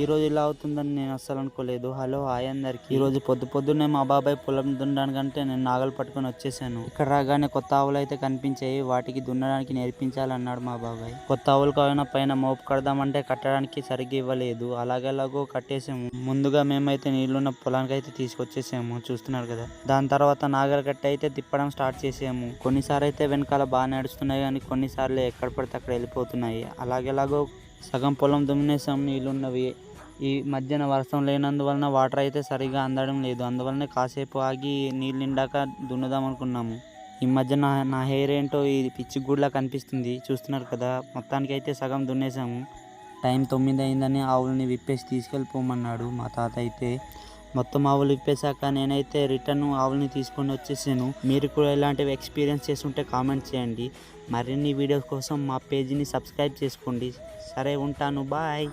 ఈ రోజు ఇలా అవుతుందని నేను అస్సలు అనుకోలేదు. హలో హాయ్ అందరికి. ఈ రోజు పొద్దున్నే మా బాబాయ్ పొలం దున్నడానికంటే నేను నాగలు పట్టుకొని వచ్చేసాను. ఇక్కడ రాగానే కొత్త ఆవులు అయితే కనిపించాయి. వాటికి దున్నడానికి నేర్పించాలన్నాడు మా బాబాయ్. కొత్త ఆవులకు అయినా పైన మోపు కడదామంటే కట్టడానికి సరిగ్గా ఇవ్వలేదు. అలాగేలాగో కట్టేసాము. ముందుగా మేమైతే నీళ్లున్న పొలానికి అయితే తీసుకొచ్చేసాము, చూస్తున్నారు కదా. దాని తర్వాత నాగలు కట్టి అయితే తిప్పడం స్టార్ట్ చేసాము. కొన్నిసార్లు అయితే వెనకాల బాగా నడుస్తున్నాయి, కానీ కొన్నిసార్లు ఎక్కడ పడితే అక్కడ వెళ్ళిపోతున్నాయి. అలాగేలాగో సగం పొలం దున్నేసాం. నీళ్ళున్నవి. ఈ మధ్యన వర్షం లేనందువలన వాటర్ అయితే సరిగా అందడం లేదు. అందువలనే కాసేపు ఆగి నీళ్ళు నిండాక దున్నుదాం అనుకున్నాము. ఈ మధ్య నా హెయిర్ ఏంటో ఇది పిచ్చి గూడ్లా కనిపిస్తుంది, చూస్తున్నారు కదా. మొత్తానికి అయితే సగం దున్నేసాము. టైం 9 అయిందని ఆవులని విప్పేసి తీసుకెళ్ళిపోమన్నాడు మా తాత అయితే. మొత్తం ఆవులు విప్పేశాక నేనైతే రిటర్న్ ఆవులని తీసుకొని వచ్చేసాను. మీరు కూడా ఇలాంటివి ఎక్స్పీరియన్స్ చేస్తుంటే కామెంట్ చేయండి. మరిన్ని వీడియోస్ కోసం మా పేజీని సబ్స్క్రైబ్ చేసుకోండి. సరే ఉంటాను, బాయ్.